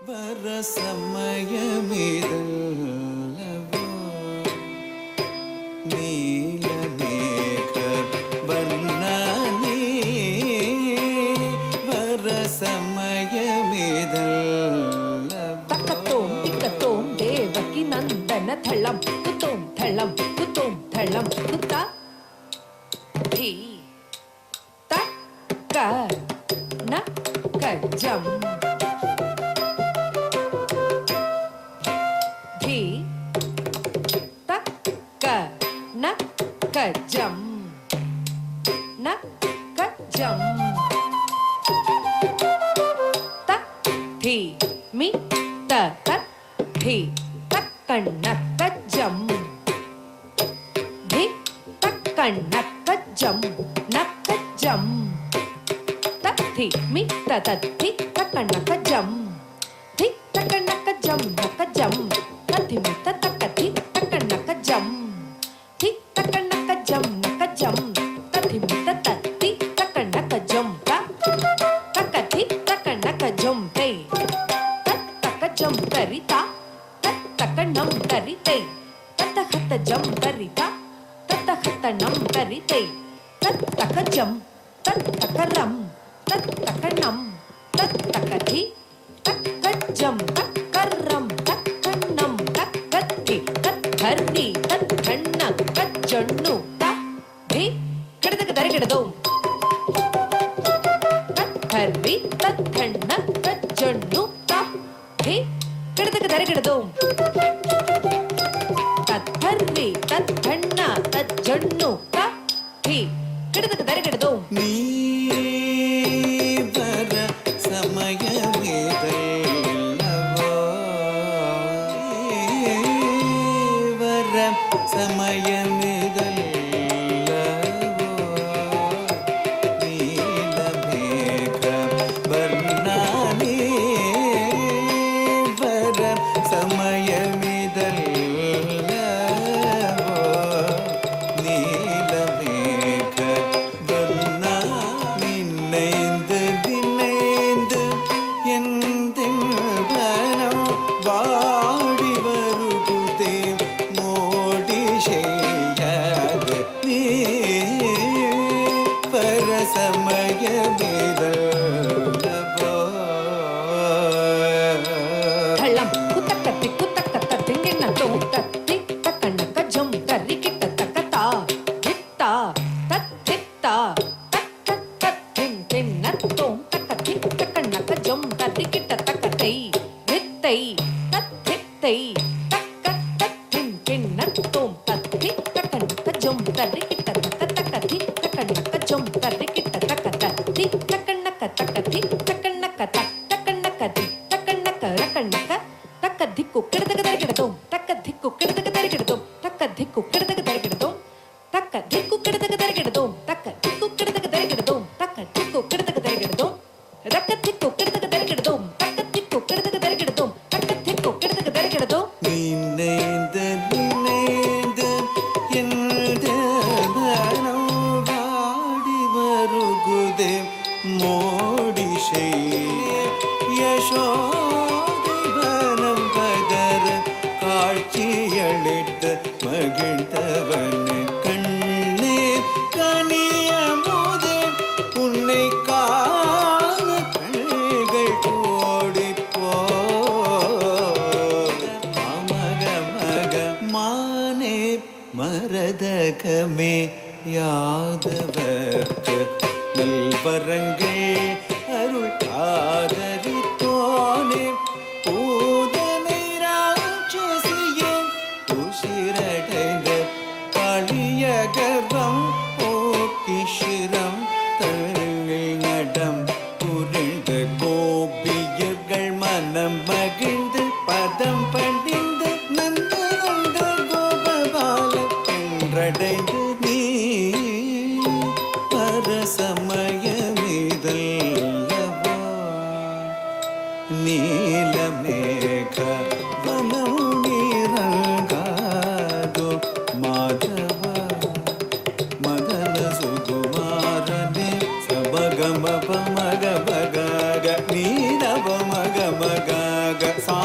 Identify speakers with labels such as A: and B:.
A: ವರ ಸಮಯಮಿದಲ್ಲವೋ ನೀಲ ಮೇಘ ವರ್ಣನೆ ವರ ಸಮಯಮಿದಲ್ಲವೋ
B: ತಕ್ಕತೋಂ ತಿಕ್ಕತೋಂ ದೇವಕಿ ನಂದನ ಥಳಂ ಕುತೋಂ ಥಳಂ ಕುತೋಂ ಥಳಂ ಕುತ ಧೀ ತಕ್ಕ ನ ಕಜ್ಜಂ ಧೀ ತಕ್ಕ ನ ಕಜ್ಜಂ ನ ಕಜ್ಜಂ ತ ಧೀ ಮಿ ತ ತತ್ ಧೀ ತಕ್ಕಣ್ಣ ಕಜ್ಜಂ ಧೀ ತಕ್ಕಣ್ಣ ಕಜ್ಜಂ ನಕ್ಕಜ್ಜಂ ತತ್ ಧೀ ಮಿ ತ ತತ್ ಧೀ ತಕ್ಕಣ್ಣ ಕಜ್ಜಂ ಧೀ ತಕ್ಕಣ್ಣ ಕಜ್ಜಂ ನಕ್ಕಜ್ಜಂ ತತ್ ಧೀ ಮಿ ತ ತಕ್ಕ ಧೀ ತಕ್ಕಣ್ಣ ಕಜ್ಜಂ ಧೀ ತಕ್ಕಣ್ಣ ಕಜ್ಜಂ ನಕ್ಕಜ್ಜಂ ತತ್ ಧೀ ಮಿ ತ ತತ್ ಧೀ ತಕ್ಕಣ್ಣ ಕಜ್ಜಂ ತಕ್ಕ ಧೀ ತಕ್ಕಣ್ಣ ಕಜ್ಜಂ ತೈ ಜಂ ತರಿತ ತಕ್ಕ ನಂ ತರಿತೈ ತತ್ತ ಹತ್ತ ಜಂ ತರಿತ ತತ್ತ ಹತ್ತ ನಂ ತರಿತೈ ತಕ್ಕ ಜಂ ತಕ್ಕ ರಂ ತಕ್ಕ ನಂ ತಕ್ಕ ಧಿ ತಕ್ಕ ಜಂ ತಕ್ಕ ರಂ ತಕ್ಕ ನಂ ತಕ್ಕ ಧಿ ತರ್ರಿ ತಣ್ಣ ಕಜ್ಜಣ್ಣು ತ ಧಿ ಕಡದಕ ದರಗಿಡದೋ ತರ್ರಿ ತಣ್ಣ ಕಜ್ಜಣ್ಣು ಧಿ ಕಡದಕ ದರಗಿಡದೋ ತರ್ರಿ ತಣ್ಣ ಕಜ್ಜಣ್ಣು ತ ಧಿ ಕಡದಕ ದರಗಿಡದೋ
A: ನೀವರ ಸಮಯವಿದಲ್ಲವೋ ವರ ಸಮಯವಿದಲ್ಲವೋ ನೀಲ ಮೇಘ ವರ್ಣನೆ ವರ ಸಮಯವಿದಲ್ಲವೋ ನೀಲ ಮೇಘ ವರ್ಣ ನಿನ್ನೆಂದು ದಿನ್ನೆಂದು ಎಂದೆಂದನೋ ಬಾಡಿ ಬರುವುದೇ ಮೋಡಿಶೆಯಾದ ನೀ ಪರ ಸಮಯವಿದಲ್ಲವೋ
B: ಥಳ್ಳಂ ಕುತಕ್ಕ ತಿಕ್ಕುತಕ್ಕ ತಿಂಗಿನ ತೋ ತತ್ತಿ ತಕ್ಕಣ್ಣ ಕಜ್ಜಂ ಕರ್ರಿ ಕಿಟ್ಟ ತಕ್ಕತ ಹಿತ್ತ ತತ್ತಿತ್ತ ತಕ್ಕ ತಿನ್ನ ತೋಂ ತಕ್ಕ ತಿಕ್ಕಣ್ಣ ಕಜ್ಜಂ ಕರ್ರಿ ಕಿಟ್ಟ ತಕ್ಕತೈ ಹಿತ್ತೈ ತತ್ತಿತ್ತೈ ತಕ್ಕ ತಿನ್ನ ತೋಂ ತತ್ತಿ ತಕ್ಕಣ್ಣ ಕಜ್ಜಂ ಕರ್ರಿ ಕಿಟ್ಟ ತಕ್ಕ ತಿ ತಕ್ಕಣ್ಣ ಕಜ್ಜಂ ಕರ್ರಿ ಕಿಟ್ಟ ತಕ್ಕತ ತಿ ತಕ್ಕಣ್ಣ ತಕ್ಕ ತಿ ತಕ್ಕಣ್ಣ ತಕ್ಕಣ್ಣ ತಿ ತಕ್ಕಣ್ಣ ರಕಣ್ಣಕ ತಕ್ಕ ದಿಕ್ಕು ಕೆಡದಕ ದರಗಿಡದೋ ತಕ್ಕ ದಿಕ್ಕು ಕೆಡದಕ ದರಗಿಡದೋ ತಕ್ಕ ದಿಕ್ಕು ಕೆಡದಕ ದರಗಿಡದೋ ತಕ್ಕ ದಿಕ್ಕು ಕೆಡದಕ ದರಗಿಡದೋ ತಕ್ಕ ದಿಕ್ಕು ಕೆಡದಕ ದರಗಿಡದೋ ತಕ್ಕ ದಿಕ್ಕು ಕೆಡದಕ ದರಗಿಡದೋ ರಕ್ಕ ದಿಕ್ಕು ಕೆಡದಕ ದರಗಿಡದೋ ತಕ್ಕ ದಿಕ್ಕು ಕೆಡದಕ ದರಗಿಡದೋ ತಕ್ಕ ದಿಕ್ಕು ಕೆಡದಕ ದರಗಿಡದೋ
A: ನಿನ್ನೆಂದು ನಿನ್ನೆಂದು ಎಂದೆಂದನೋ ಬಾಡಿ ಬರುವುದೇ மோடிஷையே யசோதைவனம் பதர காட்சியளித்த மகிழ்ந்தவன் கண்ணே கனியமுதே உன்னை காண கண்கள் கோடிப்போ மக மக மானே மரதகமே யாதவர்க்கு நல்வரங்கள் அருள் ஆதரித்தோனே பூதனை ராட்சசியே உசிரடைந்த காளிய கர்ப்பம் போக்கிஷிரம் தங்கள் நடம் புரிந்த கோபியர்கள் மனம் மகிழ்ந்து பதம் படிந்து நந்தனந்த கோபபால என்றடைந்து நீ பர ಸಮಯವಿದಲ್ಲವೋ ನೀಲ ಮೇಘ ವನವು ನೀರಂಗಾದು ಮಾಧವ ಮದನ ಸುಕುಮಾರನೆ ಸಬಗಮ ಪಮಗ ಬಗಾಗ ನೀರವ ಮಗ ಮಗಾಗ சா